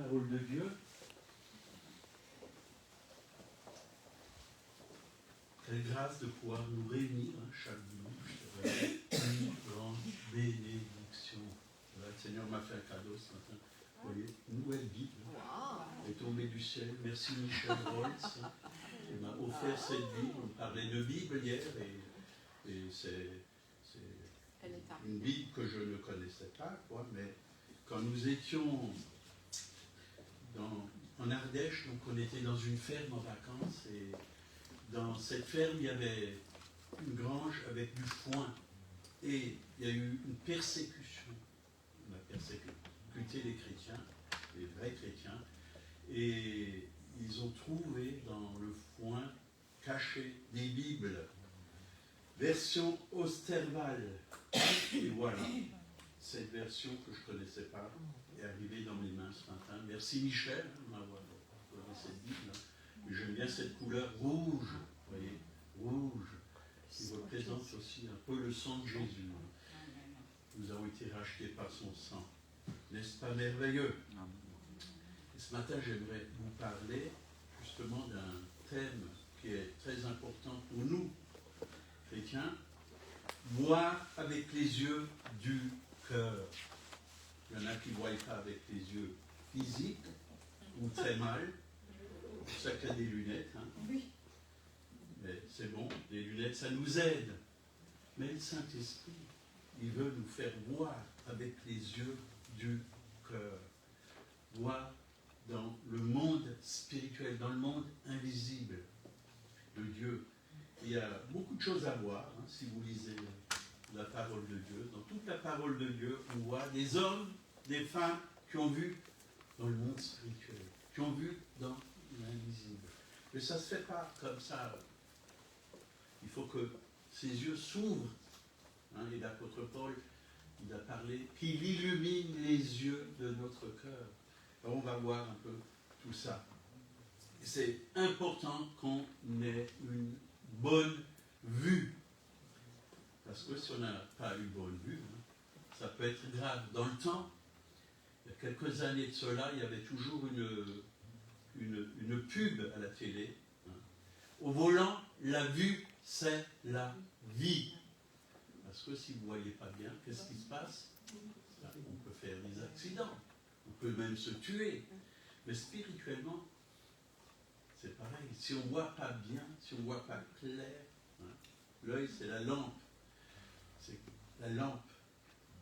parole de Dieu. Quelle grâce de pouvoir nous réunir chaque dimanche. Une grande bénédiction. Voilà, le Seigneur m'a fait un cadeau ce matin. Vous voyez, une nouvelle Bible est tombée du ciel. Merci Michel Rolls. Il m'a offert cette Bible. On parlait de Bible hier et c'est une Bible que je ne connaissais pas, quoi, mais quand nous étions en Ardèche, donc on était dans une ferme en vacances et dans cette ferme il y avait une grange avec du foin et il y a eu une persécution. On a persécuté les chrétiens, les vrais chrétiens, et ils ont trouvé dans le foin caché des Bibles, version Osterwald. Et voilà, cette version que je ne connaissais pas est arrivée dans mes mains ce matin. Merci Michel de m'avoir donné cette Bible. J'aime bien cette couleur rouge, vous voyez, rouge, qui représente aussi un peu le sang de Jésus. Nous avons été rachetés par son sang. N'est-ce pas merveilleux? Et ce matin, j'aimerais vous parler justement d'un thème qui est très important pour nous, chrétiens. Voir avec les yeux du cœur. Il y en a qui ne voient pas avec les yeux physiques, ou très mal. C'est pour ça qu'il y a des lunettes. Hein. Oui. Mais c'est bon, les lunettes, ça nous aide. Mais le Saint-Esprit, il veut nous faire voir avec les yeux du cœur. Voir dans le monde spirituel, dans le monde invisible de Dieu. Il y a beaucoup de choses à voir, hein, si vous lisez la parole de Dieu. Dans toute la parole de Dieu, on voit des hommes, des femmes qui ont vu dans le monde spirituel, qui ont vu dans l'invisible. Mais ça ne se fait pas comme ça. Il faut que ses yeux s'ouvrent. Hein, et l'apôtre Paul, il a parlé qu'il illumine les yeux de notre cœur. Alors on va voir un peu tout ça. Et c'est important qu'on ait une bonne vue. Parce que si on n'a pas une bonne vue, hein, ça peut être grave. Dans le temps, il y a quelques années de cela, il y avait toujours une pub à la télé. Hein. Au volant, la vue, c'est la vie. Parce que si vous ne voyez pas bien, qu'est-ce qui se passe? On peut faire des accidents. On peut même se tuer. Mais spirituellement, c'est pareil. Si on ne voit pas bien, si on ne voit pas clair, hein, l'œil, c'est la lampe. C'est la lampe.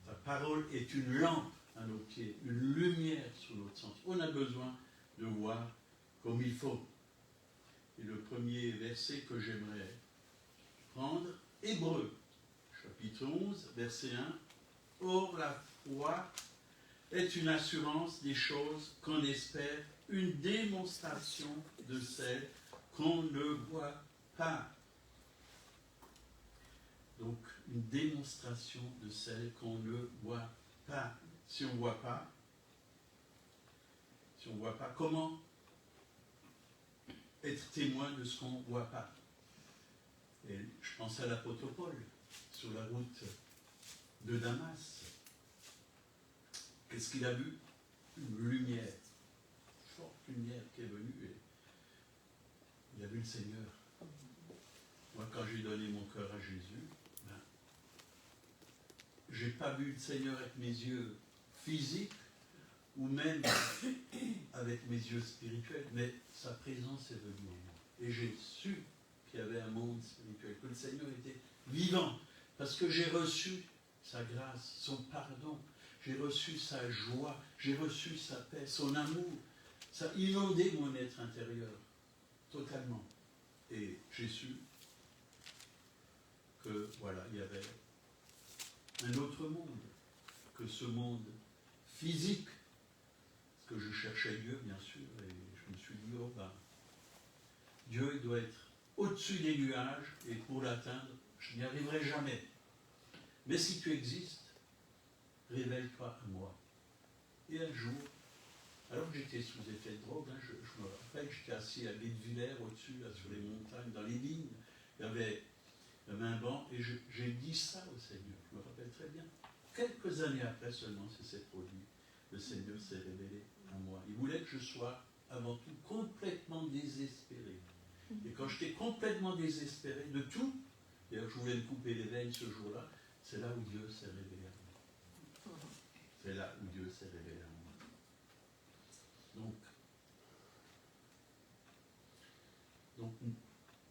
La parole est une lampe à nos pieds, une lumière sur notre sens. On a besoin de voir comme il faut. Et le premier verset que j'aimerais prendre, Hébreux, chapitre 11, verset 1. Or, la foi est une assurance des choses qu'on espère, une démonstration de celles qu'on ne voit pas. Donc, une démonstration de celles qu'on ne voit pas. Si on ne voit pas, comment être témoin de ce qu'on ne voit pas? Et je pense à l'apôtre Paul, sur la route de Damas. Qu'est-ce qu'il a vu? Une lumière, une forte lumière qui est venue, et il a vu le Seigneur. Moi, quand j'ai donné mon cœur à Jésus, je n'ai pas vu le Seigneur avec mes yeux physiques, ou même avec mes yeux spirituels, mais sa présence est venue en moi. Et j'ai su qu'il y avait un monde spirituel, que le Seigneur était vivant, parce que j'ai reçu sa grâce, son pardon, j'ai reçu sa joie, j'ai reçu sa paix, son amour. Ça a inondé mon être intérieur, totalement. Et j'ai su que, voilà, il y avait un autre monde que ce monde physique. Parce que je cherchais Dieu, bien sûr, et je me suis dit, oh ben, Dieu il doit être au-dessus des nuages, et pour l'atteindre, je n'y arriverai jamais. Mais si tu existes, révèle-toi à moi. Et un jour, alors que j'étais sous effet de drogue, hein, je me rappelle, j'étais assis à Guebwiller, au-dessus, là, sur les montagnes, dans les vignes, il y avait un banc, et j'ai dit ça au Seigneur, je me rappelle très bien. Quelques années après seulement, c'est s'est produit. Le Seigneur s'est révélé à moi. Il voulait que je sois avant tout complètement désespéré. Et quand j'étais complètement désespéré de tout, d'ailleurs je voulais me couper les veines ce jour-là, c'est là où Dieu s'est révélé à moi. C'est là où Dieu s'est révélé à moi. Donc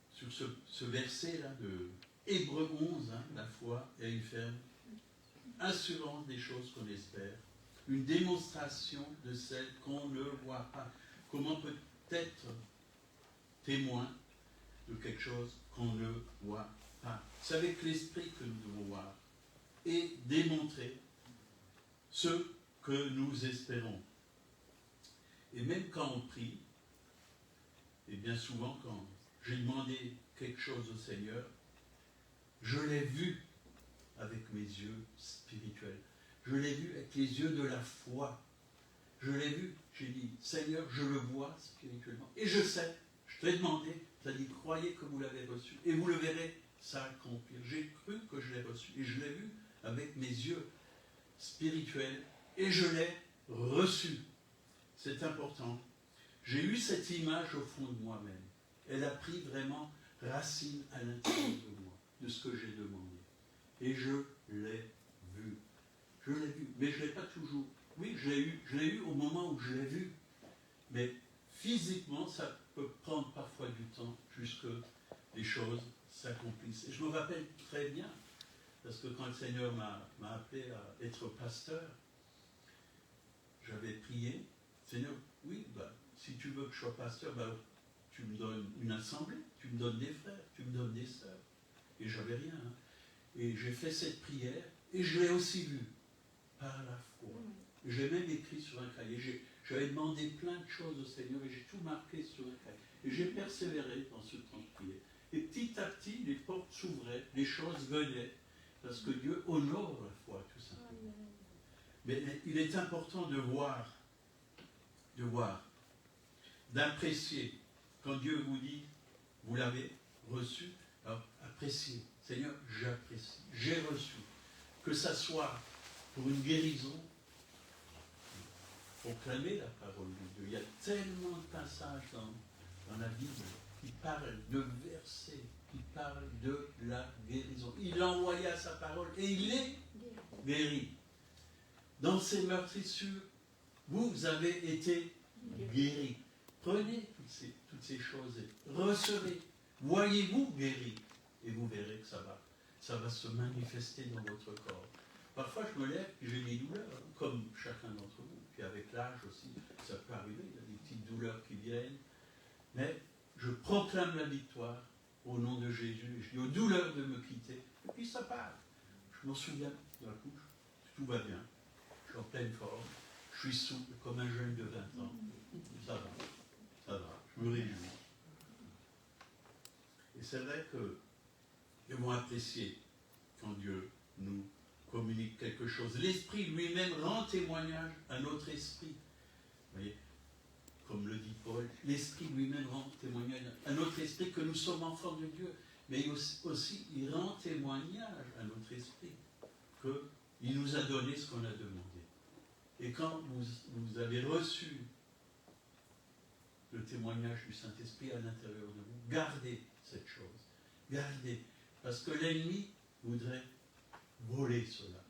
sur ce verset-là de Hébreux 11, la foi est une ferme assurance des choses qu'on espère, une démonstration de celles qu'on ne voit pas. Comment peut-être témoin de quelque chose qu'on ne voit pas? C'est avec l'esprit que nous devons voir et démontrer ce que nous espérons. Et même quand on prie, et bien souvent quand j'ai demandé quelque chose au Seigneur, je l'ai vu avec mes yeux spirituels. Je l'ai vu avec les yeux de la foi. Je l'ai vu, j'ai dit, Seigneur, je le vois spirituellement. Et je sais, je t'ai demandé, tu as dit, croyez que vous l'avez reçu. Et vous le verrez s'accomplir. J'ai cru que je l'ai reçu. Et je l'ai vu avec mes yeux spirituels. Et je l'ai reçu. C'est important. J'ai eu cette image au fond de moi-même. Elle a pris vraiment racine à l'intérieur de moi, de ce que j'ai demandé. Et je l'ai vu. Je l'ai vu. Mais je ne l'ai pas toujours. Oui, je l'ai eu au moment où je l'ai vu. Mais physiquement, ça peut prendre parfois du temps jusque les choses s'accomplissent. Et je me rappelle très bien, parce que quand le Seigneur m'a appelé à être pasteur, j'avais prié, Seigneur, oui, si tu veux que je sois pasteur, tu me donnes une assemblée, tu me donnes des frères, tu me donnes des sœurs. Et j'avais rien. Et j'ai fait cette prière, et je l'ai aussi vue, par la foi. J'ai même écrit sur un cahier. J'avais demandé plein de choses au Seigneur, et j'ai tout marqué sur un cahier. Et j'ai persévéré dans ce temps de prière. Et petit à petit, les portes s'ouvraient, les choses venaient, parce que Dieu honore la foi, tout simplement. Mais il est important de voir, d'apprécier. Quand Dieu vous dit, vous l'avez reçu, alors appréciez. Seigneur, j'apprécie, j'ai reçu. Que ça soit pour une guérison, proclamer la parole de Dieu. Il y a tellement de passages dans la Bible qui parlent de versets, qui parlent de la guérison. Il envoya sa parole et il est guéri. Dans ces meurtrissures, vous avez été guéris. Prenez toutes ces choses et recevez. Voyez-vous guéri. Et vous verrez que ça va se manifester dans votre corps. Parfois, je me lève et j'ai des douleurs, comme chacun d'entre vous. Puis avec l'âge aussi, ça peut arriver, il y a des petites douleurs qui viennent. Mais je proclame la victoire au nom de Jésus. Je dis aux douleurs de me quitter. Et puis ça part. Je m'en souviens d'un coup, tout va bien. Je suis en pleine forme. Je suis souple comme un jeune de 20 ans. Ça va, je me réjouis. Et c'est vrai que nous devons apprécier quand Dieu nous communique quelque chose. L'Esprit lui-même rend témoignage à notre esprit. Vous voyez, comme le dit Paul, l'Esprit lui-même rend témoignage à notre esprit que nous sommes enfants de Dieu. Mais aussi, il rend témoignage à notre esprit qu'il nous a donné ce qu'on a demandé. Et quand vous avez reçu le témoignage du Saint-Esprit à l'intérieur de vous, gardez cette chose. Gardez. Parce que l'ennemi voudrait voler cela.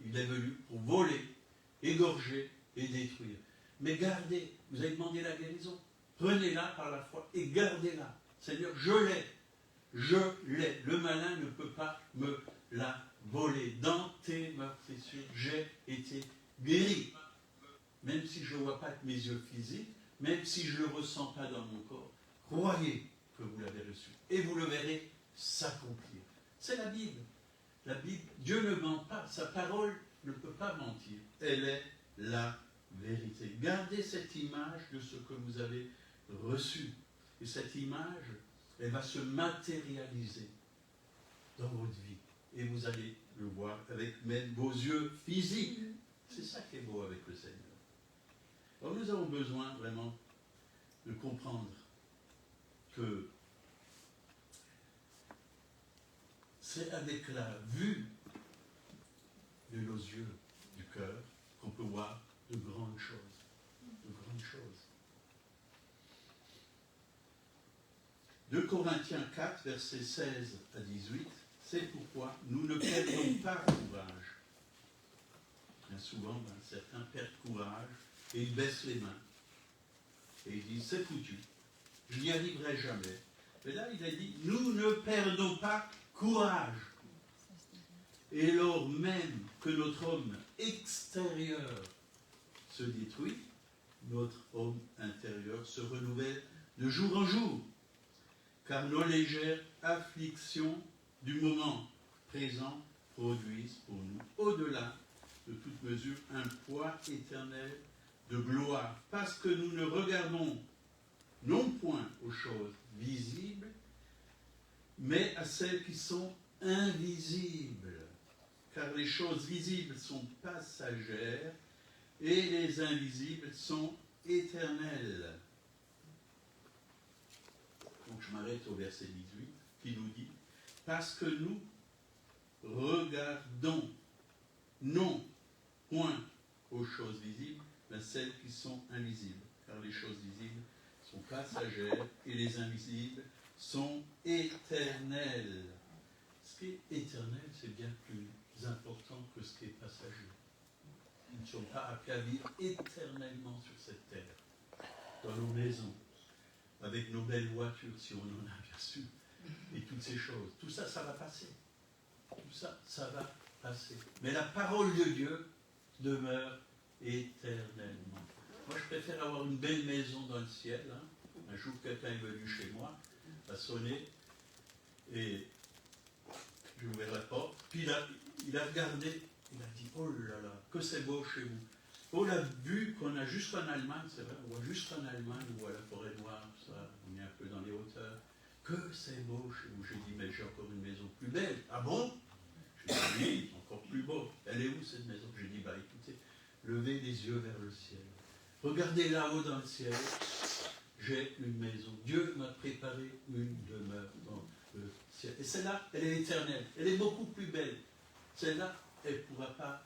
Il est venu pour voler, égorger et détruire. Mais gardez, vous avez demandé la guérison, prenez-la par la foi et gardez-la. Seigneur, je l'ai. Le malin ne peut pas me la voler. Dans tes meurtrissures, j'ai été guéri. Même si je ne vois pas avec mes yeux physiques, même si je ne le ressens pas dans mon corps, croyez que vous l'avez reçu. Et vous le verrez s'accomplir. C'est la Bible. La Bible, Dieu ne ment pas, sa parole ne peut pas mentir. Elle est la vérité. Gardez cette image de ce que vous avez reçu. Et cette image, elle va se matérialiser dans votre vie. Et vous allez le voir avec même vos yeux physiques. C'est ça qui est beau avec le Seigneur. Alors nous avons besoin vraiment de comprendre que c'est avec la vue de nos yeux, du cœur, qu'on peut voir de grandes choses. De grandes choses. 2 Corinthiens 4, versets 16 à 18, c'est pourquoi nous ne perdons pas courage. Bien souvent, certains perdent courage et ils baissent les mains. Et ils disent, c'est foutu, je n'y arriverai jamais. Mais là, il a dit, nous ne perdons pas courage. Et lors même que notre homme extérieur se détruit, notre homme intérieur se renouvelle de jour en jour. Car nos légères afflictions du moment présent produisent pour nous, au-delà de toute mesure, un poids éternel de gloire. Parce que nous ne regardons non point aux choses visibles, mais à celles qui sont invisibles. Car les choses visibles sont passagères et les invisibles sont éternelles. Donc je m'arrête au verset 18 qui nous dit « Parce que nous regardons non point aux choses visibles, mais celles qui sont invisibles. Car les choses visibles sont passagères et les invisibles sont éternelles. » Ce qui est éternel, c'est bien plus important que ce qui est passager. Nous ne sommes pas appelés à vivre éternellement sur cette terre, dans nos maisons, avec nos belles voitures, si on en a bien sûr, et toutes ces choses. Tout ça, ça va passer. Tout ça, ça va passer. Mais la parole de Dieu demeure éternellement. Moi, je préfère avoir une belle maison dans le ciel. Un jour, quelqu'un est venu chez moi, a sonné, et j'ai ouvert la porte, puis il a regardé, il a dit, oh là là, que c'est beau chez vous. On a vu qu'on a jusqu'en Allemagne, c'est vrai, on voit jusqu'en Allemagne, on voit la forêt noire, ça, on est un peu dans les hauteurs. Que c'est beau chez vous. J'ai dit, mais j'ai encore une maison plus belle. Ah bon? J'ai dit, oui, encore plus beau. Elle est où cette maison? J'ai dit, bah écoutez, levez les yeux vers le ciel. Regardez là-haut dans le ciel, j'ai une maison. Dieu m'a préparé une demeure dans le ciel. Et celle-là, elle est éternelle. Elle est beaucoup plus belle. Celle-là, elle ne pourra pas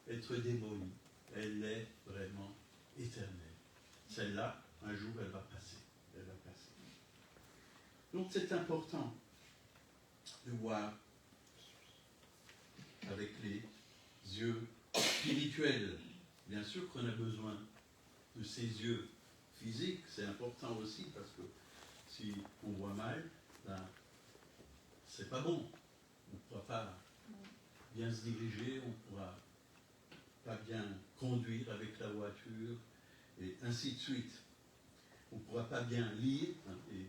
être démolie. Elle est vraiment éternelle. Celle-là, un jour, elle va passer. Elle va passer. Donc c'est important de voir avec les yeux spirituels. Bien sûr qu'on a besoin de ces yeux physiques, c'est important aussi parce que si on voit mal, ben, c'est pas bon. On ne pourra pas bien se diriger, on ne pourra pas bien conduire avec la voiture, et ainsi de suite. On ne pourra pas bien lire, et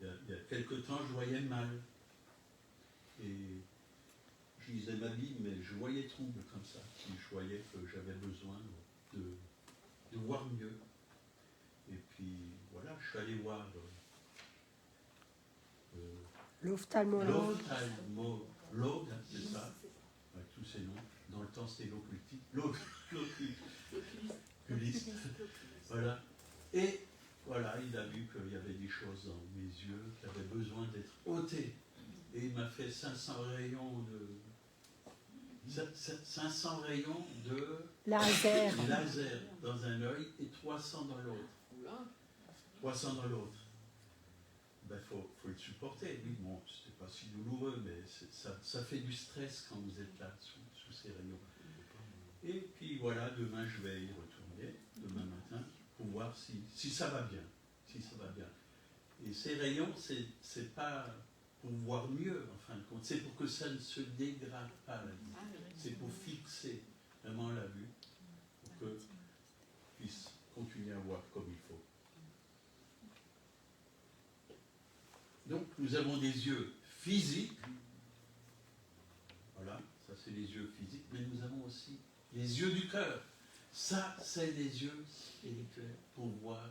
il y a quelque temps, je voyais mal. Et je lisais ma Bible, mais je voyais trouble comme ça. Et je voyais que j'avais besoin de voir mieux. Et puis, voilà, je suis allé voir l'ophtalmologue, c'est ça, avec tous ces noms. Dans le temps, c'était l'oculiste. Voilà. Et voilà, il a vu qu'il y avait des choses dans mes yeux qui avaient besoin d'être ôtées. Et il m'a fait 500 rayons de laser dans un œil et 300 dans l'autre. 300 dans l'autre. Ben, faut le supporter. Oui, bon, c'était pas si douloureux, mais ça fait du stress quand vous êtes là, sous ces rayons. Et puis voilà, demain je vais y retourner, demain matin, pour voir si ça va bien. Si ça va bien. Et ces rayons, c'est pas pour voir mieux, en fin de compte. C'est pour que ça ne se dégrade pas, la vue. C'est pour fixer vraiment la vue, pour que puisse continuer à voir comme il faut. Donc, nous avons des yeux physiques. Voilà, ça c'est les yeux physiques, mais nous avons aussi les yeux du cœur. Ça, c'est les yeux spirituels pour voir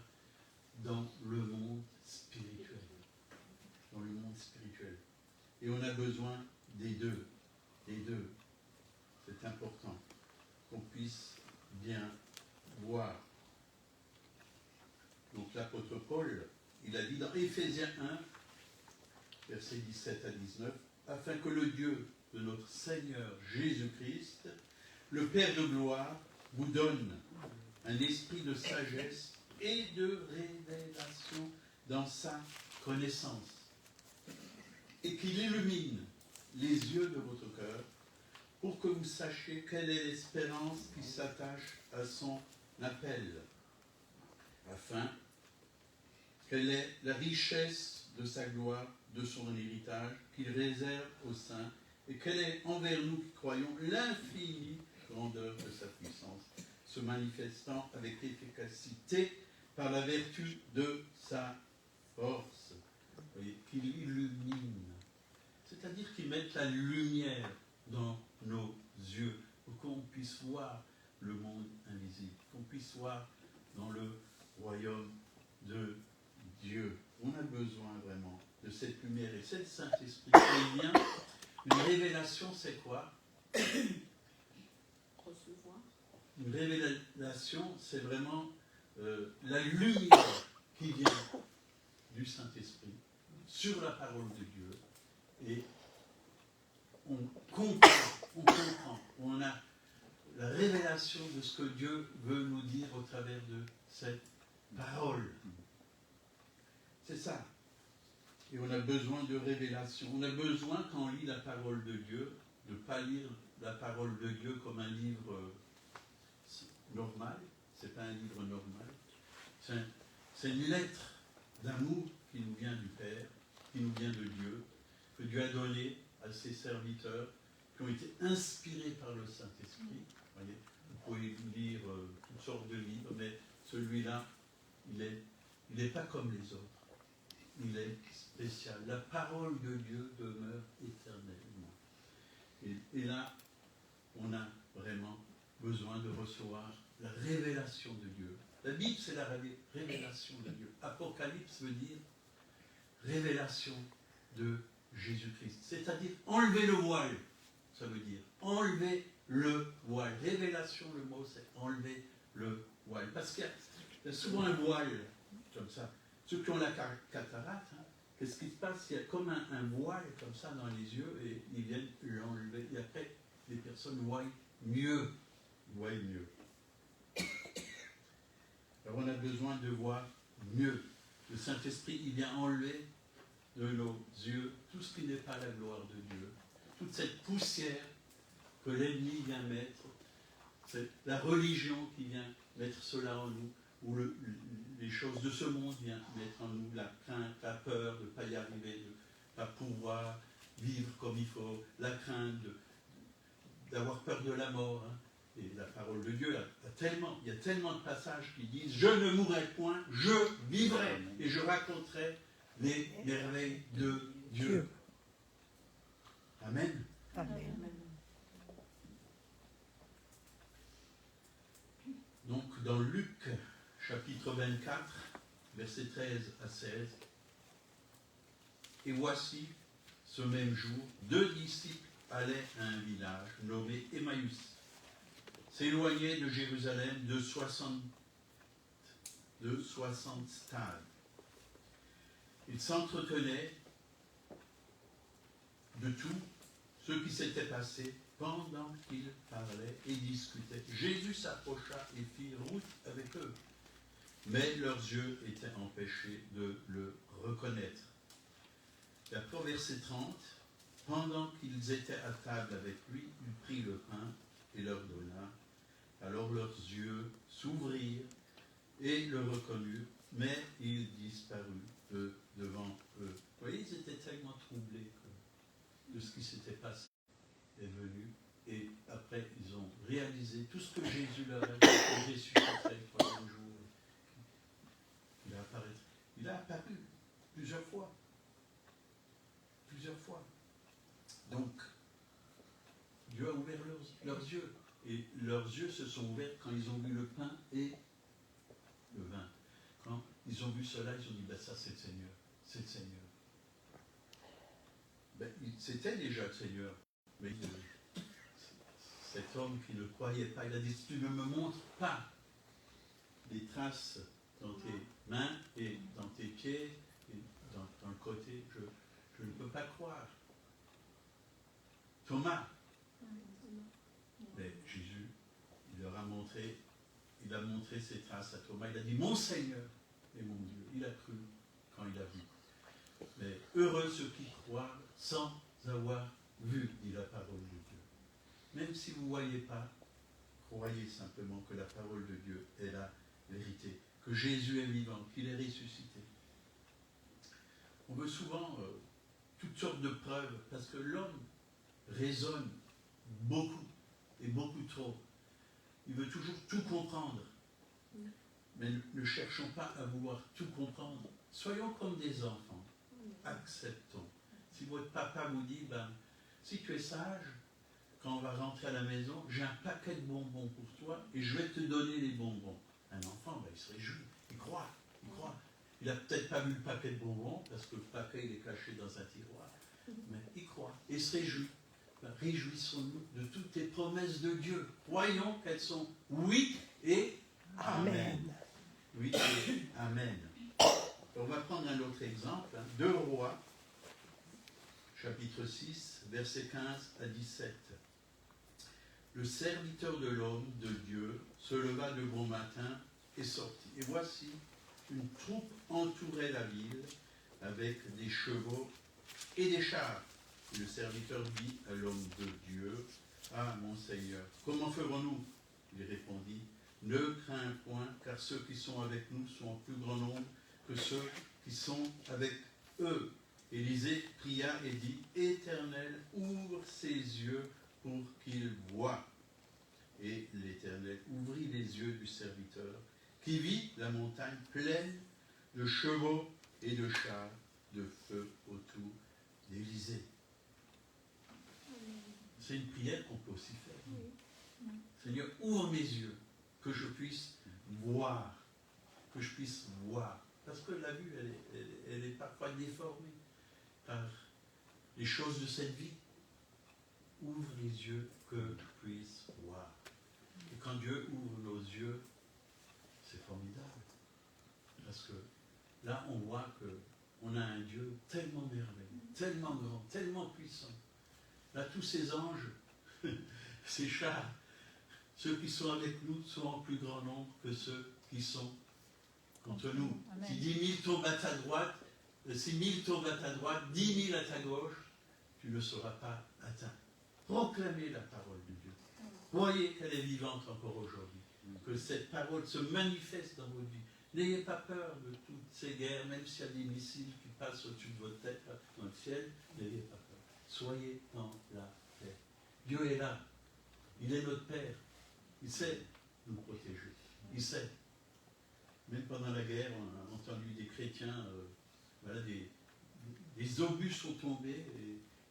dans le monde spirituel. Dans le monde spirituel. Et on a besoin des deux. Des deux. C'est important qu'on puisse bien voir. Donc l'apôtre Paul, il a dit dans Éphésiens 1, versets 17 à 19, afin que le Dieu de notre Seigneur Jésus-Christ, le Père de gloire, vous donne un esprit de sagesse et de révélation dans sa connaissance et qu'il illumine les yeux de votre cœur pour que vous sachiez quelle est l'espérance qui s'attache à son appel, afin quelle est la richesse de sa gloire, de son héritage qu'il réserve aux saints, et quelle est envers nous qui croyons l'infinie grandeur de sa puissance, se manifestant avec efficacité par la vertu de sa force. Vous voyez, qu'il illumine, c'est-à-dire qu'il mette la lumière dans nos yeux pour qu'on puisse voir le monde invisible, qu'on puisse voir dans le royaume de Dieu. On a besoin vraiment de cette lumière et c'est le Saint-Esprit qui vient. Une révélation, c'est quoi? Recevoir. Une révélation, c'est vraiment la lumière qui vient du Saint-Esprit sur la parole de Dieu. Et on comprend, on a la révélation de ce que Dieu veut nous dire au travers de cette parole. C'est ça. Et on a besoin de révélation. On a besoin, quand on lit la parole de Dieu, de ne pas lire la parole de Dieu comme un livre normal. Ce n'est pas un livre normal. C'est une lettre d'amour qui nous vient du Père, qui nous vient de Dieu, que Dieu a donné à ses serviteurs, qui ont été inspirés par le Saint-Esprit. Voyez, vous pouvez lire toutes sortes de livres, mais celui-là, il n'est pas comme les autres. Il est spécial. La parole de Dieu demeure éternellement. Et là, on a vraiment besoin de recevoir la révélation de Dieu. La Bible, c'est la révélation de Dieu. Apocalypse veut dire révélation de Jésus-Christ. C'est-à-dire enlever le voile. Ça veut dire enlever le voile. Révélation, le mot, c'est enlever le voile. Parce qu'il y a souvent un voile comme ça. Ceux qui ont la cataracte, hein, qu'est-ce qui se passe? Il y a comme un voile comme ça dans les yeux et ils viennent l'enlever. Et après, les personnes voient mieux. Voient mieux. Alors on a besoin de voir mieux. Le Saint-Esprit, il vient enlever de nos yeux tout ce qui n'est pas la gloire de Dieu. Toute cette poussière que l'ennemi vient mettre. C'est la religion qui vient mettre cela en nous. Où les choses de ce monde viennent mettre en nous la crainte, la peur de ne pas y arriver, de ne pas pouvoir vivre comme il faut, la crainte d'avoir peur de la mort. Hein. Et la parole de Dieu, il y a tellement de passages qui disent « Je ne mourrai point, je vivrai et je raconterai les merveilles de Dieu. » Amen. Amen. Donc dans Luc, chapitre 24, versets 13 à 16. Et voici, ce même jour, 2 disciples allaient à un village nommé Emmaüs, s'éloignaient de Jérusalem de 60 stades. Ils s'entretenaient de tout ce qui s'était passé pendant qu'ils parlaient et discutaient. Jésus s'approcha et fit route avec eux. Mais leurs yeux étaient empêchés de le reconnaître. Et après, au verset 30, pendant qu'ils étaient à table avec lui, il prit le pain et leur donna. Alors leurs yeux s'ouvrirent et le reconnurent, mais il disparut devant eux. Vous voyez, ils étaient tellement troublés de ce qui s'était passé est venu. Et après, ils ont réalisé tout ce que Jésus leur a dit, qu'il ressusciterait le 3e jour. Il a apparu plusieurs fois. Plusieurs fois. Donc, Dieu a ouvert leurs yeux. Et leurs yeux se sont ouverts quand ils ont vu le pain et le vin. Quand ils ont vu cela, ils ont dit, ben ça c'est le Seigneur. C'est le Seigneur. Ben, c'était déjà le Seigneur. Mais cet homme qui ne croyait pas, il a dit, tu ne me montres pas les traces dans tes mains et dans tes pieds et dans le côté, je ne peux pas croire. Thomas, mais Jésus, il leur a montré, il a montré ses traces à Thomas, il a dit, mon Seigneur et mon Dieu. Il a cru quand l'a vu. Mais heureux ceux qui croient sans avoir vu, dit la parole de Dieu. Même si vous ne voyez pas, croyez simplement que la parole de Dieu est la vérité, que Jésus est vivant, qu'il est ressuscité. On veut souvent toutes sortes de preuves, parce que l'homme raisonne beaucoup, et beaucoup trop. Il veut toujours tout comprendre. Mais ne cherchons pas à vouloir tout comprendre. Soyons comme des enfants. Acceptons. Si votre papa vous dit, si tu es sage, quand on va rentrer à la maison, j'ai un paquet de bonbons pour toi et je vais te donner les bonbons. Un enfant, il se réjouit, il croit. Il n'a peut-être pas vu le paquet de bonbons, parce que le paquet il est caché dans un tiroir, mais il croit et se réjouit. Réjouissons-nous de toutes les promesses de Dieu. Croyons qu'elles sont oui et amen. Oui et amen. On va prendre un autre exemple, 2 Rois, chapitre 6, versets 15 à 17. Le serviteur de l'homme, de Dieu, se leva de bon matin et sortit. Et voici, une troupe entourait la ville avec des chevaux et des chars. Et le serviteur dit à l'homme de Dieu, « Ah, mon Seigneur, comment ferons-nous » Il répondit, « Ne crains point, car ceux qui sont avec nous sont en plus grand nombre que ceux qui sont avec eux. » Élisée pria et dit, « Éternel, ouvre ses yeux pour qu'il voie. » Et l'Éternel ouvrit les yeux du serviteur, qui vit la montagne pleine de chevaux et de chars de feu autour d'Élisée. C'est une prière qu'on peut aussi faire. Oui. Seigneur, ouvre mes yeux, que je puisse voir. Que je puisse voir. Parce que la vue, elle est parfois déformée par les choses de cette vie. Ouvre les yeux, que je puisse voir. Et quand Dieu ouvre nos yeux, c'est formidable. Parce que là, on voit qu'on a un Dieu tellement merveilleux, tellement grand, tellement puissant. Là, tous ces anges, ces chars, ceux qui sont avec nous sont en plus grand nombre que ceux qui sont contre nous. Amen. Si 10 000 tombent à ta droite, si 1000 tombent à ta droite, 10 000 à ta gauche, tu ne seras pas atteint. Proclamez la parole de Dieu. Voyez qu'elle est vivante encore aujourd'hui. Que cette parole se manifeste dans votre vie. N'ayez pas peur de toutes ces guerres, même s'il y a des missiles qui passent au-dessus de votre tête, dans le ciel, n'ayez pas peur. Soyez dans la paix. Dieu est là. Il est notre Père. Il sait nous protéger. Il sait. Même pendant la guerre, on a entendu des chrétiens, des obus sont tombés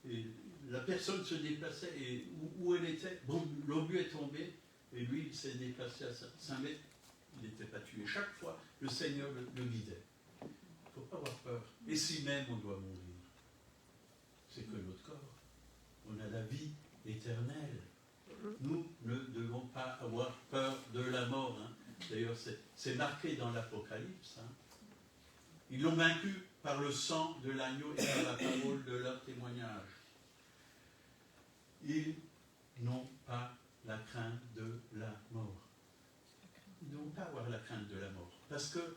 et la personne se déplaçait et où elle était, bon, l'obus est tombé et lui il s'est déplacé à 5 mètres, il n'était pas tué. Chaque fois, le Seigneur le guidait. Il ne faut pas avoir peur. Et si même on doit mourir, c'est que notre corps, on a la vie éternelle. Nous ne devons pas avoir peur de la mort. Hein. D'ailleurs, c'est marqué dans l'Apocalypse. Hein. Ils l'ont vaincu par le sang de l'agneau et par la parole de leur témoignage. Ils n'ont pas la crainte de la mort. Ils ne vont pas avoir la crainte de la mort. Parce que,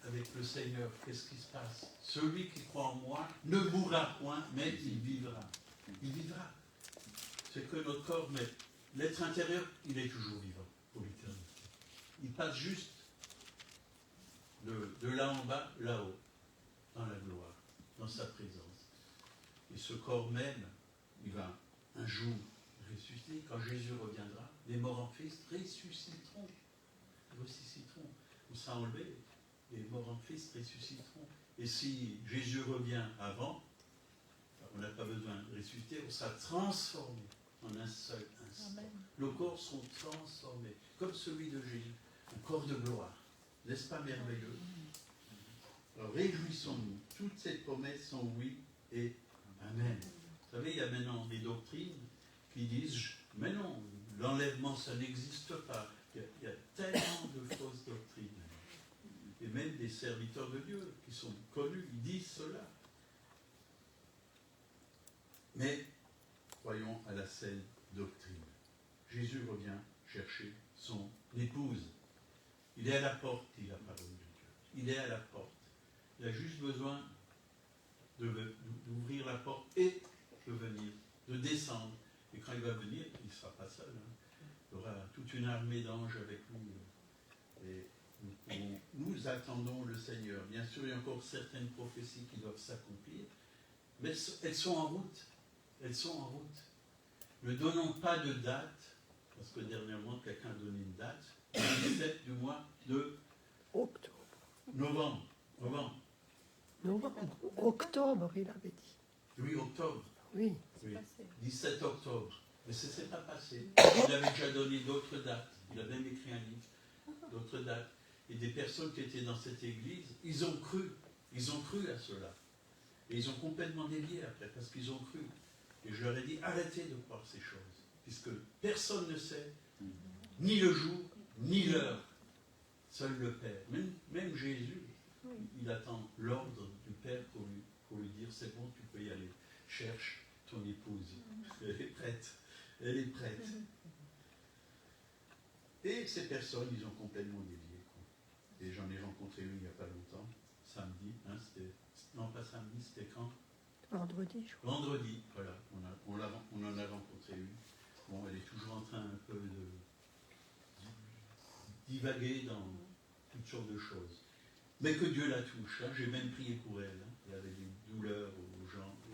avec le Seigneur, qu'est-ce qui se passe? Celui qui croit en moi ne mourra point, mais il vivra. Il vivra. C'est que notre corps, mais l'être intérieur, il est toujours vivant pour l'éternité. Il passe juste de là en bas, là-haut, dans la gloire, dans sa présence. Et ce corps même, il va un jour ressusciter. Quand Jésus reviendra, les morts en Christ ressusciteront. On sera enlevé, les morts en Christ ressusciteront. Et si Jésus revient avant, on n'a pas besoin de ressusciter, on sera transformé en un seul instant. Amen. Nos corps sont transformés, comme celui de Jésus, un corps de gloire. N'est-ce pas merveilleux? Alors réjouissons-nous. Toutes ces promesses sont oui et amen. Vous savez, il y a maintenant des doctrines qui disent, mais non, l'enlèvement, ça n'existe pas. Il y a tellement de fausses doctrines. Et même des serviteurs de Dieu qui sont connus, ils disent cela. Mais croyons à la saine doctrine. Jésus revient chercher son épouse. Il est à la porte, dit la parole de Dieu. Il est à la porte. Il a juste besoin d'ouvrir la porte et de venir, de descendre. Et quand il va venir, il ne sera pas seul. Hein. Il y aura toute une armée d'anges avec lui. Et nous attendons le Seigneur. Bien sûr, il y a encore certaines prophéties qui doivent s'accomplir, mais elles sont en route. Elles sont en route. Ne donnons pas de date, parce que dernièrement, quelqu'un a donné une date, le 17 du mois de Octobre. Novembre. Octobre, il avait dit. Oui, octobre. Oui. Oui. 17 octobre. Mais ça ne s'est pas passé. Il avait déjà donné d'autres dates. Il a même écrit un livre, d'autres dates. Et des personnes qui étaient dans cette église, ils ont cru. Ils ont cru à cela. Et ils ont complètement dévié après, parce qu'ils ont cru. Et je leur ai dit, arrêtez de croire ces choses. Puisque personne ne sait, ni le jour, ni l'heure. Seul le Père. Même Jésus, il attend l'ordre du Père pour lui dire, c'est bon, tu peux y aller. Cherche ton épouse. Elle est prête. Elle est prête. Et ces personnes, ils ont complètement dévié. Et j'en ai rencontré une il n'y a pas longtemps, samedi. Hein, non, pas samedi, c'était quand? Vendredi, je crois. Vendredi, voilà. On en a rencontré une. Bon, elle est toujours en train un peu de divaguer dans toutes sortes de choses. Mais que Dieu la touche. Hein. J'ai même prié pour elle. Hein. Elle avait des douleurs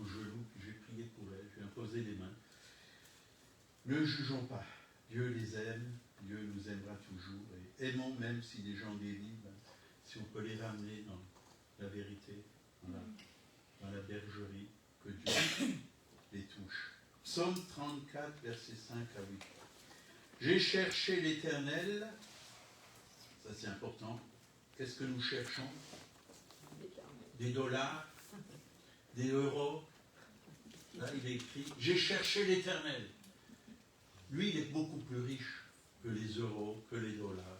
aux genoux, puis j'ai prié pour elle. J'ai imposé les mains. Ne jugeons pas. Dieu les aime. Dieu nous aimera toujours. Et aimons même si les gens dévient, si on peut les ramener dans la vérité, dans la bergerie, que Dieu les touche. Psaume 34, versets 5 à 8. J'ai cherché l'Éternel. Ça c'est important. Qu'est-ce que nous cherchons? Des dollars, des euros. Là, il est écrit, j'ai cherché l'Éternel. Lui, il est beaucoup plus riche que les euros, que les dollars.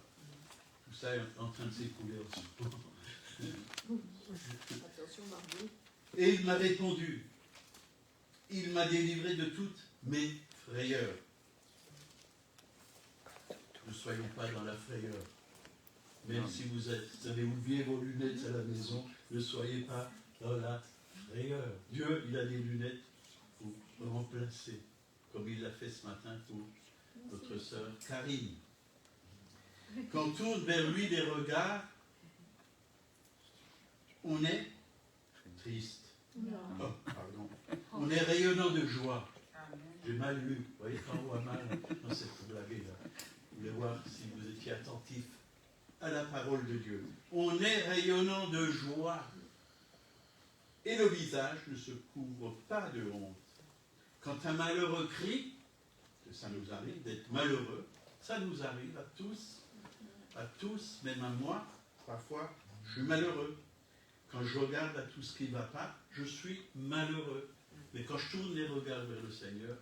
Tout ça est en train de s'écouler en ce moment. Attention, Margot. Et il m'a répondu. Il m'a délivré de toutes mes frayeurs. Ne soyons pas dans la frayeur. Même si vous avez oublié vos lunettes à la maison, ne soyez pas dans la frayeur. Dieu, il a des lunettes pour remplacer, comme il l'a fait ce matin pour notre sœur Karine. Quand on tourne vers lui les regards, on est triste. Oh, pardon. On est rayonnant de joie. J'ai mal lu. Vous voyez quand on voit mal? Non, c'est pour blaguer là. Vous voulez voir si vous étiez attentif à la parole de Dieu. On est rayonnant de joie. Et le visage ne se couvre pas de honte. Quand un malheureux crie, que ça nous arrive d'être malheureux, ça nous arrive à tous, même à moi, parfois, je suis malheureux. Quand je regarde à tout ce qui ne va pas, je suis malheureux. Mais quand je tourne les regards vers le Seigneur,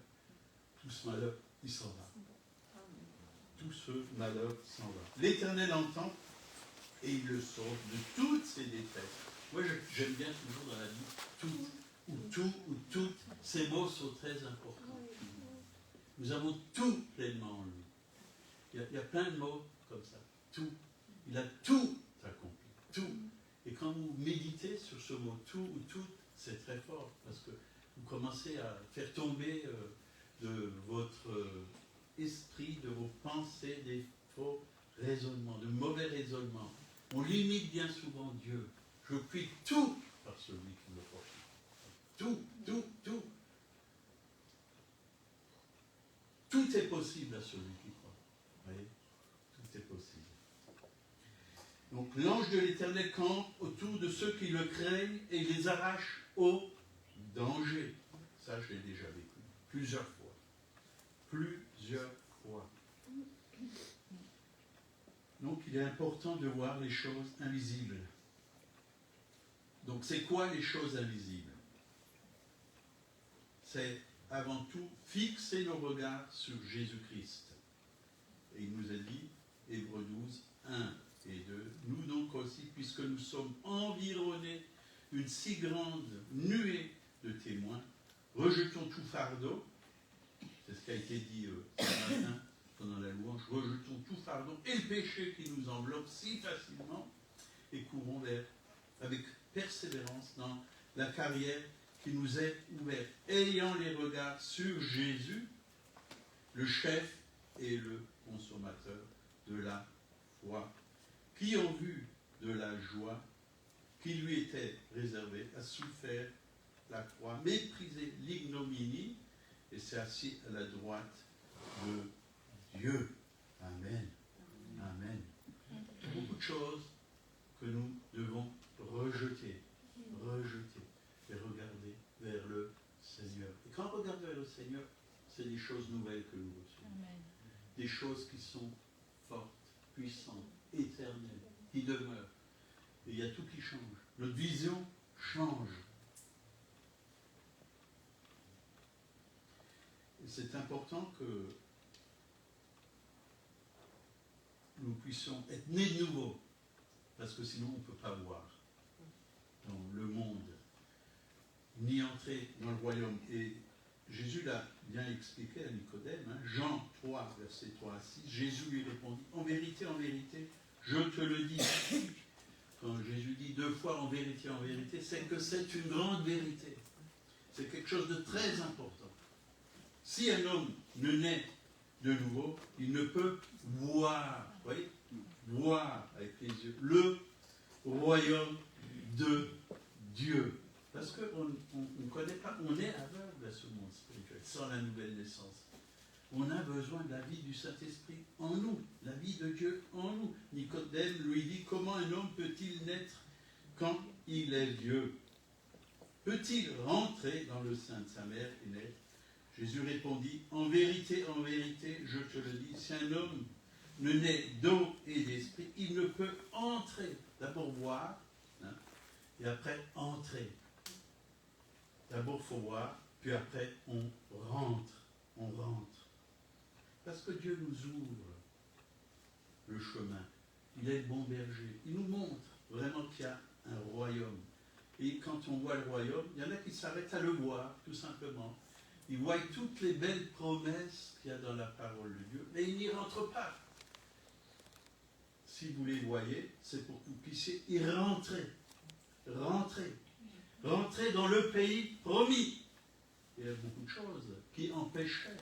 tout ce malheur, il s'en va. Tout ce malheur s'en va. L'Éternel entend et il le sauve de toutes ses détresses. Moi, j'aime bien toujours dans la vie, tout ou toutes, ces mots sont très importants. Nous avons tout pleinement en lui. Il y a plein de mots comme ça. Tout. Il a tout accompli. Tout. Et quand vous méditez sur ce mot tout ou tout, c'est très fort parce que vous commencez à faire tomber de votre esprit, de vos pensées, des faux raisonnements, de mauvais raisonnements. On limite bien souvent Dieu. Je puis tout par celui qui me porte. Tout. Tout est possible à celui qui croit. Vous voyez? Tout est possible. Donc l'ange de l'Éternel campe autour de ceux qui le craignent et les arrache au danger. Ça, je l'ai déjà vécu. Plusieurs fois. Donc il est important de voir les choses invisibles. Donc c'est quoi les choses invisibles? C'est avant tout fixer nos regards sur Jésus-Christ. Et il nous a dit, Hébreux 12, 1 et 2, nous donc aussi, puisque nous sommes environnés d'une si grande nuée de témoins, rejetons tout fardeau, c'est ce qui a été dit ce matin pendant la louange, rejetons tout fardeau et le péché qui nous enveloppe si facilement et courons avec persévérance dans la carrière qui nous est ouverte, ayant les regards sur Jésus, le chef et le consommateur de la foi, qui, en vue de la joie qui lui était réservée, a souffert la croix, méprisé l'ignominie, et s'est assis à la droite de Dieu. Amen. Amen. Beaucoup de choses que nous devons rejeter et regarder vers le Seigneur. Et quand on regarde vers le Seigneur, c'est des choses nouvelles que nous recevons. Amen. Des choses qui sont fortes, puissantes, éternelles, qui demeurent. Et il y a tout qui change. Notre vision change. Et c'est important que nous puissions être nés de nouveau. Parce que sinon, on ne peut pas voir dans le monde, ni entrer dans le royaume. Et Jésus l'a bien expliqué à Nicodème, hein, Jean 3, versets 3 à 6, Jésus lui répondit, en vérité, je te le dis. Quand Jésus dit 2 fois en vérité, c'est que c'est une grande vérité. C'est quelque chose de très important. Si un homme ne naît de nouveau, il ne peut voir, vous voyez, voir avec les yeux le royaume de Dieu. Parce qu'on ne connaît pas, on est aveugle à ce monde spirituel, sans la nouvelle naissance. On a besoin de la vie du Saint-Esprit en nous, la vie de Dieu en nous. Nicodème lui dit, comment un homme peut-il naître quand il est vieux? Peut-il rentrer dans le sein de sa mère et naître? Jésus répondit, en vérité, je te le dis, si un homme ne naît d'eau et d'esprit, il ne peut entrer. D'abord voir, hein, et après entrer. D'abord il faut voir, puis après on rentre. Parce que Dieu nous ouvre le chemin. Il est le bon berger. Il nous montre vraiment qu'il y a un royaume. Et quand on voit le royaume, il y en a qui s'arrêtent à le voir, tout simplement. Ils voient toutes les belles promesses qu'il y a dans la parole de Dieu, mais ils n'y rentrent pas. Si vous les voyez, c'est pour que vous puissiez y rentrer. Rentrer dans le pays promis. Il y a beaucoup de choses qui empêchaient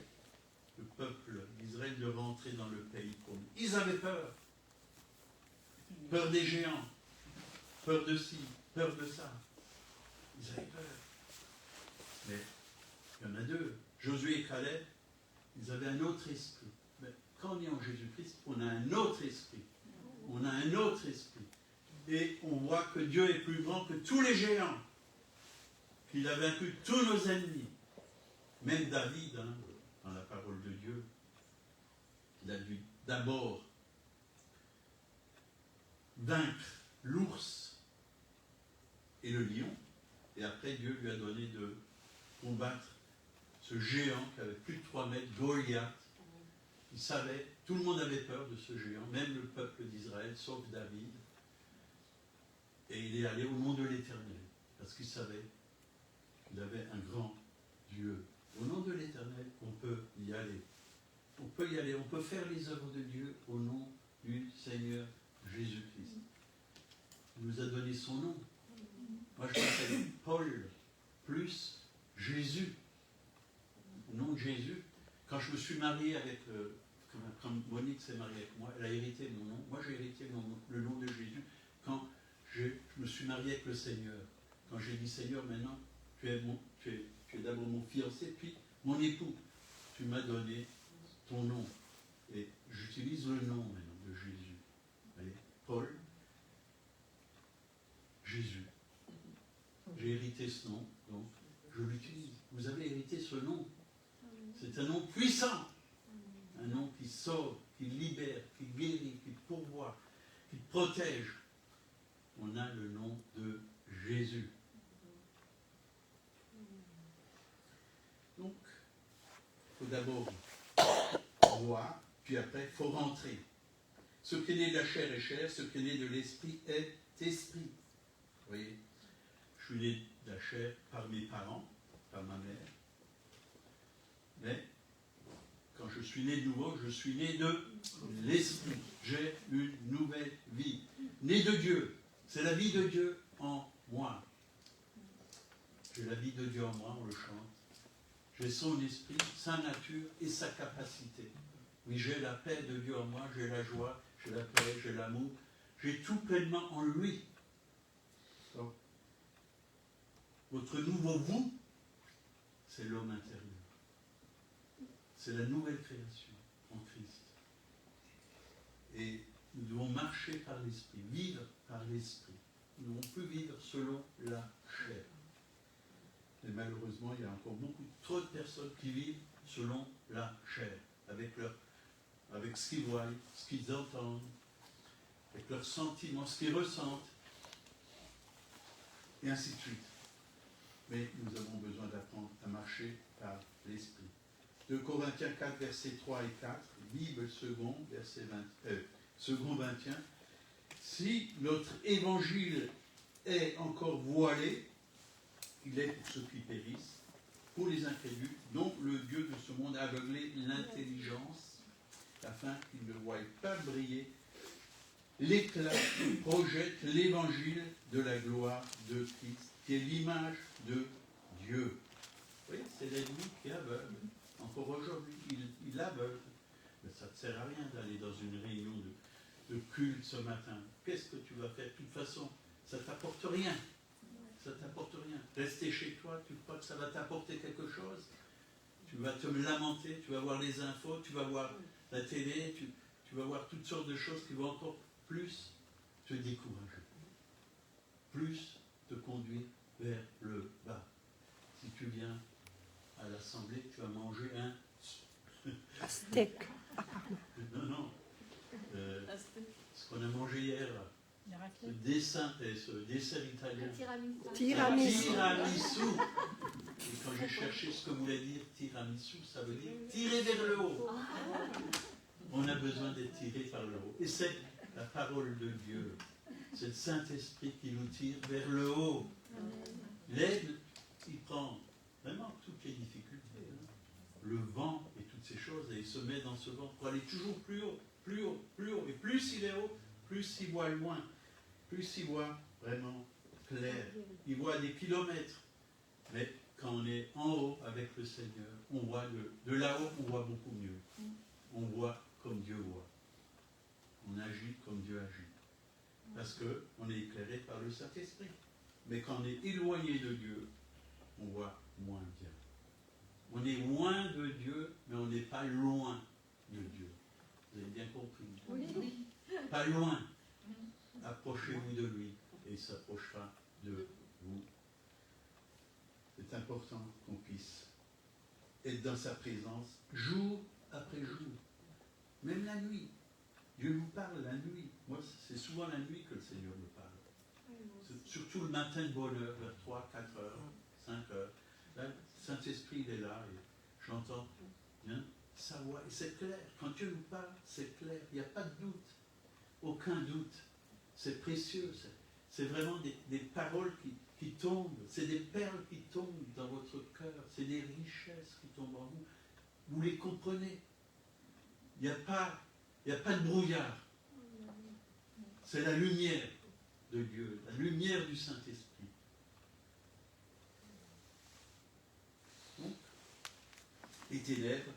le peuple d'Israël de rentrer dans le pays promis. Ils avaient peur. Peur des géants. Peur de ci, peur de ça. Ils avaient peur. Mais il y en a 2. Josué et Caleb, ils avaient un autre esprit. Mais quand on est en Jésus-Christ, on a un autre esprit. Et on voit que Dieu est plus grand que tous les géants. Qu'il a vaincu tous nos ennemis. Même David, hein, dans la parole de Dieu, il a dû d'abord vaincre l'ours et le lion, et après Dieu lui a donné de combattre ce géant qui avait plus de 3 mètres, Goliath. Il savait, tout le monde avait peur de ce géant, même le peuple d'Israël, sauf David. Et il est allé au nom de l'Éternel, parce qu'il savait qu'il avait un grand Dieu. Au nom de l'Éternel, on peut y aller. On peut y aller, on peut faire les œuvres de Dieu au nom du Seigneur Jésus-Christ. Il nous a donné son nom. Moi, je m'appelle Paul, plus Jésus. Au nom de Jésus. Quand je me suis marié avec, quand Monique s'est mariée avec moi, elle a hérité mon nom. Moi, j'ai hérité le nom de Jésus quand je me suis marié avec le Seigneur. Quand j'ai dit, Seigneur, maintenant, tu es d'abord mon fiancé, puis mon époux. Tu m'as donné ton nom. Et j'utilise le nom maintenant de Jésus. Allez, Paul, Jésus. J'ai hérité ce nom, donc je l'utilise. Vous avez hérité ce nom. C'est un nom puissant. Un nom qui sauve, qui libère, qui guérit, qui pourvoit, qui protège. On a le nom de Jésus. Donc, il faut d'abord voir, puis après, il faut rentrer. Ce qui est né de la chair est chair, ce qui est né de l'esprit est esprit. Vous voyez, je suis né de la chair par mes parents, par ma mère. Mais, quand je suis né de nouveau, je suis né de l'esprit. J'ai une nouvelle vie. Né de Dieu. C'est la vie de Dieu en moi. J'ai la vie de Dieu en moi, on le chante. J'ai son esprit, sa nature et sa capacité. Oui, j'ai la paix de Dieu en moi, j'ai la joie, j'ai la paix, j'ai l'amour. J'ai tout pleinement en lui. Donc, votre nouveau vous, c'est l'homme intérieur. C'est la nouvelle création en Christ. Et nous devons marcher par l'esprit, vivre par l'esprit. Nous ne devons plus vivre selon la chair. Et malheureusement, il y a encore trop de personnes qui vivent selon la chair, avec ce qu'ils voient, ce qu'ils entendent, avec leurs sentiments, ce qu'ils ressentent, et ainsi de suite. Mais nous avons besoin d'apprendre à marcher par l'esprit. 2 Corinthiens 4, versets 3 et 4, Bible second, second 21. Si notre évangile est encore voilé, il est pour ceux qui périssent, pour les incrédules, dont le Dieu de ce monde a aveuglé l'intelligence, afin qu'ils ne voient pas briller l'éclat qui projette l'évangile de la gloire de Christ, qui est l'image de Dieu. Oui, c'est l'ennemi qui aveugle. Encore aujourd'hui, il aveugle. Mais ça ne sert à rien d'aller dans une réunion de culte ce matin. Qu'est-ce que tu vas faire? De toute façon, ça ne t'apporte rien. Ça ne t'apporte rien. Rester chez toi, tu crois que ça va t'apporter quelque chose? Tu vas te lamenter, tu vas voir les infos, tu vas voir la télé, tu vas voir toutes sortes de choses qui vont encore plus te décourager, plus te conduire vers le bas. Si tu viens à l'assemblée, tu vas manger un steak. Non. Ce qu'on a mangé hier, là. Ce dessert italien. Tiramisu. Et quand j'ai cherché ce que voulait dire tiramisu, ça veut dire tirer vers le haut. On a besoin d'être tiré par le haut. Et c'est la parole de Dieu. C'est le Saint-Esprit qui nous tire vers le haut. L'aigle, il prend vraiment toutes les difficultés. Le vent et toutes ces choses, et il se met dans ce vent pour aller toujours plus haut, plus haut, plus haut. Et plus il est haut, plus il voit loin, plus il voit vraiment clair. Il voit des kilomètres. Mais quand on est en haut avec le Seigneur, on voit de là-haut, on voit beaucoup mieux. On voit comme Dieu voit. On agit comme Dieu agit. Parce qu'on est éclairé par le Saint-Esprit. Mais quand on est éloigné de Dieu, on voit moins bien. On est loin de Dieu, mais on n'est pas loin de Dieu. Vous avez bien compris? Oui. Pas loin. Approchez-vous de lui et il s'approchera de vous. C'est important qu'on puisse être dans sa présence jour après jour. Même la nuit. Dieu nous parle la nuit. Moi, c'est souvent la nuit que le Seigneur me parle. Surtout le matin de bonne heure, vers 3, 4 heures, 5 heures. Là, le Saint-Esprit, il est là et j'entends sa voix. Et c'est clair. Quand Dieu nous parle, c'est clair. Il n'y a pas de doute. Aucun doute. C'est précieux. C'est vraiment des paroles qui tombent. C'est des perles qui tombent dans votre cœur. C'est des richesses qui tombent en vous. Vous les comprenez. Il n'y a pas de brouillard. C'est la lumière de Dieu, la lumière du Saint-Esprit. Donc, les ténèbres,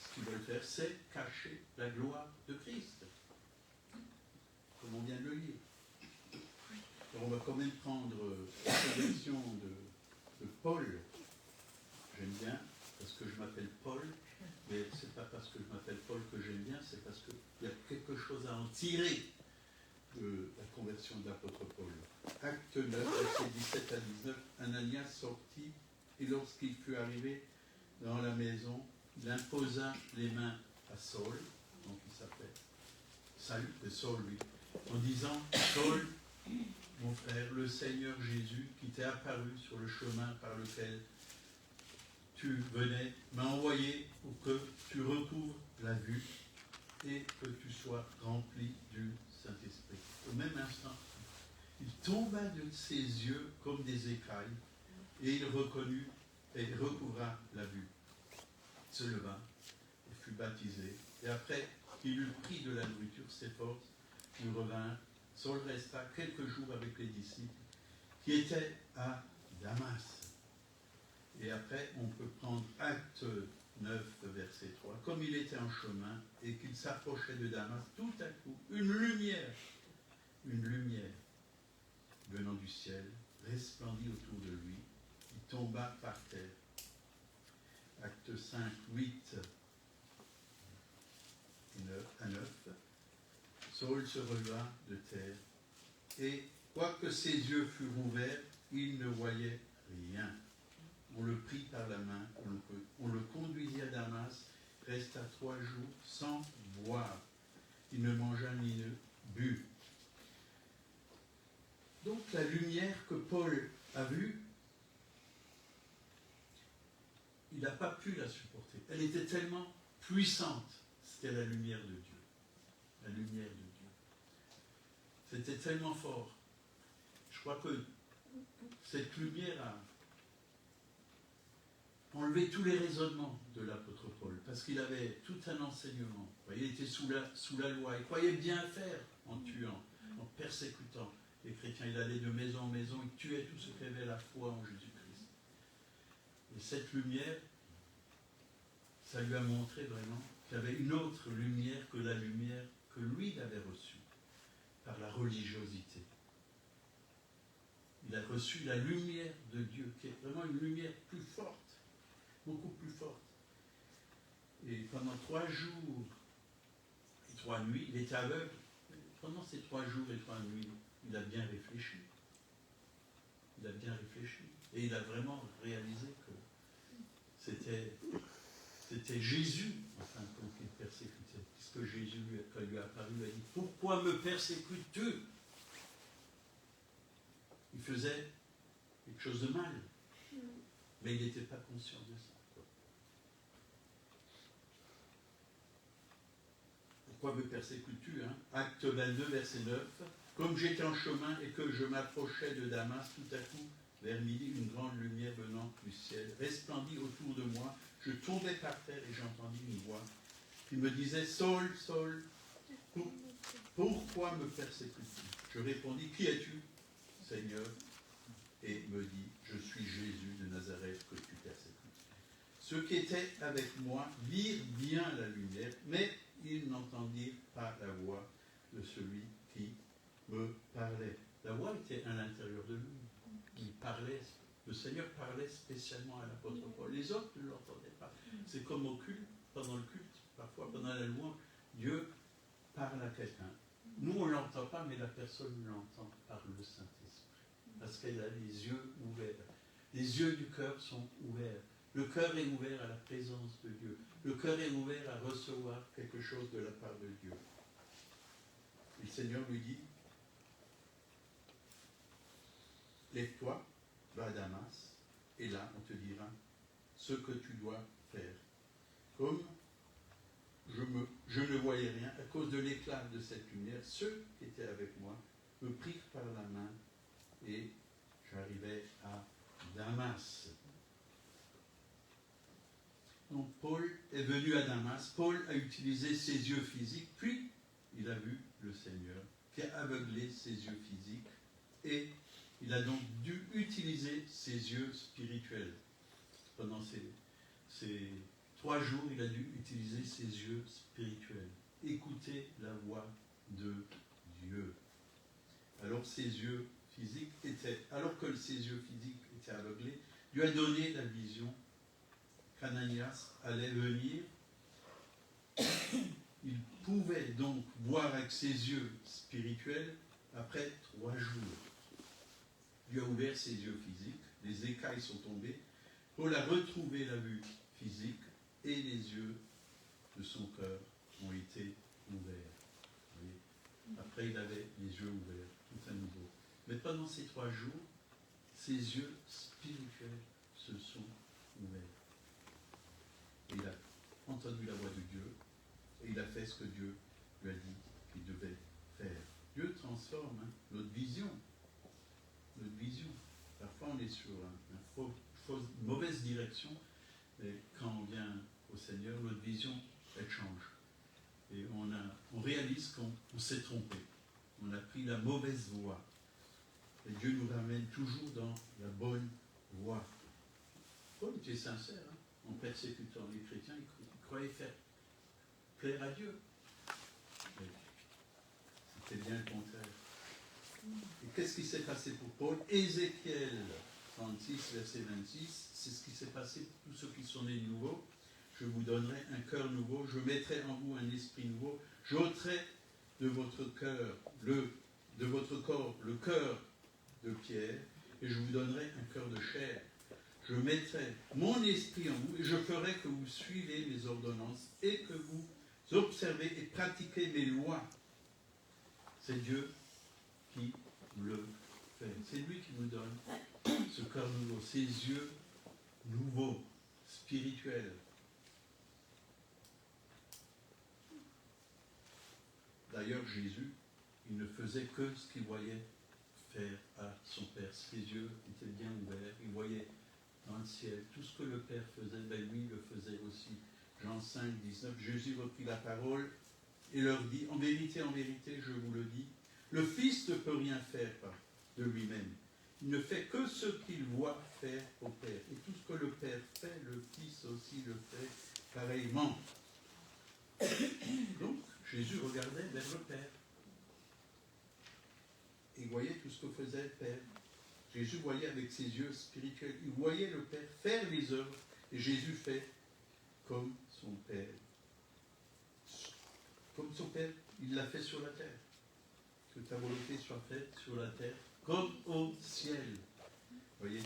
ce qu'ils veulent faire, c'est cacher la gloire de Christ. Comme on vient de le lire. Alors on va quand même prendre la version de Paul. J'aime bien, parce que je m'appelle Paul, mais ce n'est pas parce que je m'appelle Paul que j'aime bien, c'est parce qu'il y a quelque chose à en tirer de la conversion de l'apôtre Paul. Acte 9, versets 17 à 19, Ananias sortit, et lorsqu'il fut arrivé dans la maison, il imposa les mains à Saul, donc il s'appelle Saul, lui, en disant, Saul, mon frère, le Seigneur Jésus, qui t'est apparu sur le chemin par lequel tu venais, m'a envoyé pour que tu recouvres la vue et que tu sois rempli du Saint-Esprit. Au même instant, il tomba de ses yeux comme des écailles et il reconnut et recouvra la vue. Il se leva et fut baptisé. Et après qu'il eut pris de la nourriture, ses forces lui revinrent. Saul resta quelques jours avec les disciples qui était à Damas. Et après, on peut prendre Acte 9, verset 3. Comme il était en chemin et qu'il s'approchait de Damas, tout à coup, une lumière venant du ciel, resplendit autour de lui, il tomba par terre. Acte 5, 8 à 9. Saül se releva de terre, et quoique ses yeux furent ouverts, il ne voyait rien. On le prit par la main, on le conduisit à Damas, resta 3 jours sans boire. Il ne mangea ni ne but. Donc la lumière que Paul a vue, il n'a pas pu la supporter. Elle était tellement puissante. C'était la lumière de Dieu. La lumière de Dieu. C'était tellement fort. Je crois que cette lumière a enlevé tous les raisonnements de l'apôtre Paul, parce qu'il avait tout un enseignement. Il était sous la loi. Il croyait bien faire en tuant, en persécutant les chrétiens. Il allait de maison en maison, il tuait tout ce qui avait la foi en Jésus-Christ. Et cette lumière, ça lui a montré vraiment qu'il y avait une autre lumière que la lumière que lui avait reçue par la religiosité. Il a reçu la lumière de Dieu, qui est vraiment une lumière plus forte, beaucoup plus forte. Et pendant 3 jours et 3 nuits, il était aveugle. Pendant ces 3 jours et 3 nuits, il a bien réfléchi. Il a bien réfléchi. Et il a vraiment réalisé que c'était Jésus, enfin, qu'il persécutait. Puisque Jésus, quand il lui est apparu, il a dit « Pourquoi me persécutes-tu » Il faisait quelque chose de mal. Mais il n'était pas conscient de ça. Pourquoi me persécutes-tu, hein? Acte 22, verset 9. Comme j'étais en chemin et que je m'approchais de Damas, tout à coup, vers midi, une grande lumière venant du ciel resplendit autour de moi. Je tombais par terre et j'entendis une voix qui me disait « Saul, Saul, pourquoi me persécutes-tu » Je répondis « Qui es-tu, Seigneur ?» Et me dit « Je suis Jésus de Nazareth que tu persécutes. » Ceux qui étaient avec moi virent bien la lumière, mais ils n'entendirent pas la voix de celui qui me parlait. La voix était à l'intérieur de lui. Il parlait, le Seigneur parlait spécialement à l'apôtre Paul. Les autres ne l'entendaient pas. C'est comme au culte, pendant le culte, parfois pendant la louange, Dieu parle à quelqu'un. Nous, on ne l'entend pas, mais la personne l'entend par le Saint-Esprit. Parce qu'elle a les yeux ouverts. Les yeux du cœur sont ouverts. Le cœur est ouvert à la présence de Dieu. Le cœur est ouvert à recevoir quelque chose de la part de Dieu. Et le Seigneur lui dit, lève-toi, va à Damas, et là on te dira ce que tu dois faire. Comme je ne voyais rien, à cause de l'éclat de cette lumière, ceux qui étaient avec moi me prirent par la main et j'arrivais à Damas. Donc Paul est venu à Damas, Paul a utilisé ses yeux physiques, puis il a vu le Seigneur qui a aveuglé ses yeux physiques et il a donc dû utiliser ses yeux spirituels. Pendant ces 3 jours, il a dû utiliser ses yeux spirituels, écouter la voix de Dieu. Alors que ses yeux physiques étaient aveuglés, Dieu a donné la vision qu'Ananias allait venir. Il pouvait donc voir avec ses yeux spirituels après 3 jours. Dieu a ouvert ses yeux physiques, les écailles sont tombées. Paul a retrouvé la vue physique et les yeux de son cœur ont été ouverts. Vous voyez ? Après, il avait les yeux ouverts, tout à nouveau. Mais pendant ces 3 jours, ses yeux spirituels se sont ouverts. Et il a entendu la voix de Dieu et il a fait ce que Dieu lui a dit qu'il devait faire. Dieu transforme notre vision. Notre vision. Parfois on est sur une mauvaise direction, mais quand on vient au Seigneur, notre vision, elle change. Et on réalise qu'on s'est trompé. On a pris la mauvaise voie. Et Dieu nous ramène toujours dans la bonne voie. Paul était sincère, hein, en persécutant les chrétiens, il croyait faire plaire à Dieu. Mais c'était bien le contraire. Et qu'est-ce qui s'est passé pour Paul? Ézéchiel 36, verset 26, c'est ce qui s'est passé pour tous ceux qui sont nés de nouveau. Je vous donnerai un cœur nouveau, je mettrai en vous un esprit nouveau, j'ôterai de votre cœur, de votre corps, le cœur de pierre, et je vous donnerai un cœur de chair. Je mettrai mon esprit en vous, et je ferai que vous suivez mes ordonnances, et que vous observez et pratiquez mes lois. C'est Dieu qui le fait. C'est lui qui nous donne ce cœur nouveau, ces yeux nouveaux, spirituels. D'ailleurs, Jésus, il ne faisait que ce qu'il voyait faire à son Père. Ses yeux étaient bien ouverts, il voyait dans le ciel tout ce que le Père faisait, ben lui le faisait aussi. Jean 5, 19, Jésus reprit la parole et leur dit, en vérité, je vous le dis, le Fils ne peut rien faire de lui-même. Il ne fait que ce qu'il voit faire au Père. Et tout ce que le Père fait, le Fils aussi le fait pareillement. Donc, Jésus regardait vers le Père. Et voyait tout ce que faisait le Père. Jésus voyait avec ses yeux spirituels. Il voyait le Père faire les œuvres. Et Jésus fait comme son Père. Comme son Père, il l'a fait sur la terre. Que ta volonté soit faite sur la terre comme au ciel. Vous voyez,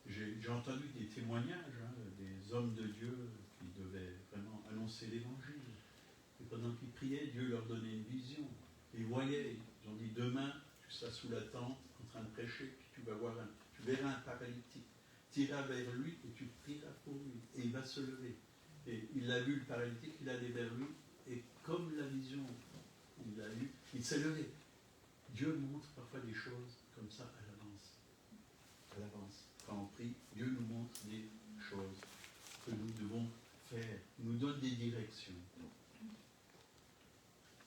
j'ai entendu des témoignages, hein, des hommes de Dieu qui devaient vraiment annoncer l'évangile. Et pendant qu'ils priaient, Dieu leur donnait une vision. Et ils voyaient, ils ont dit, demain, tu seras sous la tente en train de prêcher, puis tu verras un paralytique. Tu iras vers lui et tu prieras pour lui. Et il va se lever. Et il a vu le paralytique, il allait vers lui, et comme la vision il a eue, il s'est levé. Dieu montre parfois des choses comme ça à l'avance. À l'avance. Quand on prie, Dieu nous montre des choses que nous devons faire. Il nous donne des directions.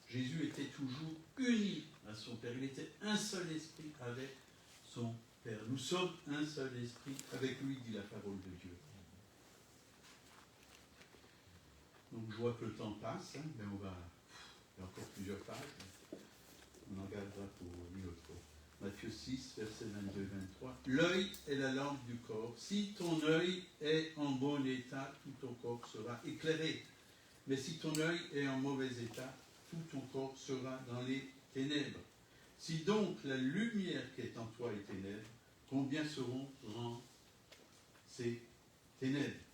Jésus était toujours uni à son Père. Il était un seul esprit avec son Père. Nous sommes un seul esprit avec lui, dit la parole de Dieu. Donc je vois que le temps passe. Hein, ben il y a encore plusieurs pages. On en gardera pour une autre fois. Matthieu 6, versets 22-23. L'œil est la lampe du corps. Si ton œil est en bon état, tout ton corps sera éclairé. Mais si ton œil est en mauvais état, tout ton corps sera dans les ténèbres. Si donc la lumière qui est en toi est ténèbres, combien seront grandes ces ténèbres?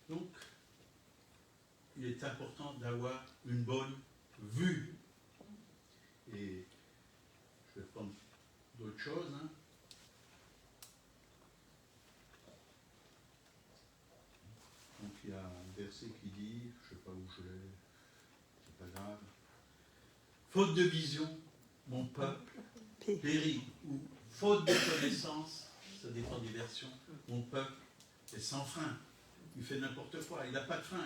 Donc, il est important d'avoir une bonne vue. Et je vais prendre d'autres choses. Hein. Donc il y a un verset qui dit, je ne sais pas où je l'ai, c'est pas grave. Faute de vision, mon peuple périt. Ou faute de connaissance, ça dépend des versions, mon peuple est sans frein. Il fait n'importe quoi, il n'a pas de frein.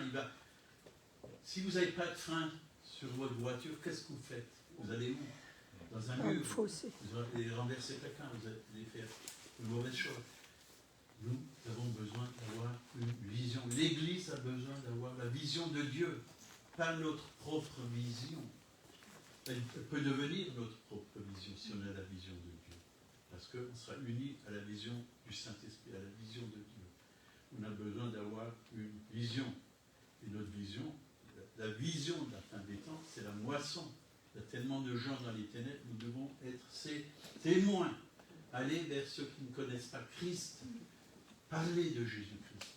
Si vous n'avez pas de frein sur votre voiture, qu'est-ce que vous faites? Vous allez où? Dans un mur. Vous allez renverser quelqu'un, vous allez faire une mauvaise chose. Nous avons besoin d'avoir une vision. L'Église a besoin d'avoir la vision de Dieu, pas notre propre vision. Elle peut devenir notre propre vision si on a la vision de Dieu. Parce qu'on sera unis à la vision du Saint-Esprit, à la vision de Dieu. On a besoin d'avoir une vision. Et notre vision, la vision de la fin des temps, c'est la moisson. Il y a tellement de gens dans les ténèbres, nous devons être ces témoins. Aller vers ceux qui ne connaissent pas Christ. Parler de Jésus-Christ.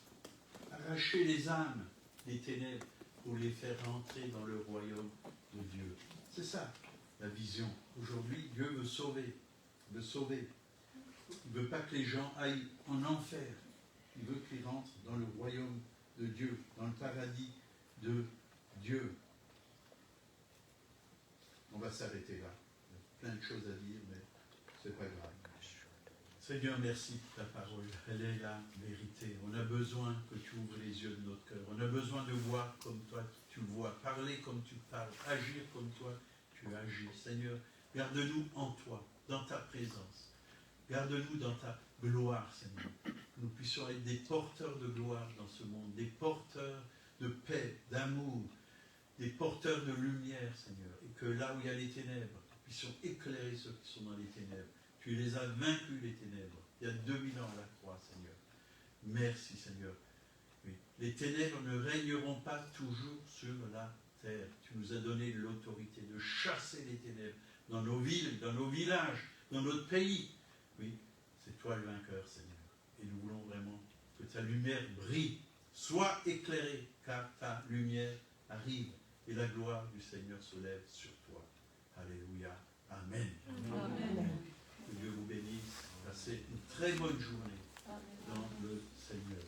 Arracher les âmes des ténèbres pour les faire rentrer dans le royaume de Dieu. C'est ça, la vision. Aujourd'hui, Dieu veut sauver. Il veut sauver. Il ne veut pas que les gens aillent en enfer. Il veut qu'ils rentrent dans le royaume de Dieu, dans le paradis de Dieu. On va s'arrêter là. Il y a plein de choses à dire, mais ce n'est pas grave. Seigneur, merci pour ta parole. Elle est la vérité. On a besoin que tu ouvres les yeux de notre cœur. On a besoin de voir comme toi tu vois, parler comme tu parles, agir comme toi tu agis. Seigneur, garde-nous en toi. dans ta présence. Garde-nous dans ta gloire, Seigneur. Que nous puissions être des porteurs de gloire dans ce monde, des porteurs de paix, d'amour, des porteurs de lumière, Seigneur. Et que là où il y a les ténèbres, nous puissions éclairer ceux qui sont dans les ténèbres. Tu les as vaincus, les ténèbres, il y a 2000 ans à la croix, Seigneur. Merci, Seigneur. Oui. Les ténèbres ne régneront pas toujours sur la terre. Tu nous as donné l'autorité de chasser les ténèbres dans nos villes, dans nos villages, dans notre pays. Oui, c'est toi le vainqueur, Seigneur. Et nous voulons vraiment que ta lumière brille, soit éclairée, car ta lumière arrive et la gloire du Seigneur se lève sur toi. Alléluia. Amen. Amen. Que Dieu vous bénisse. Passez une très bonne journée dans le Seigneur.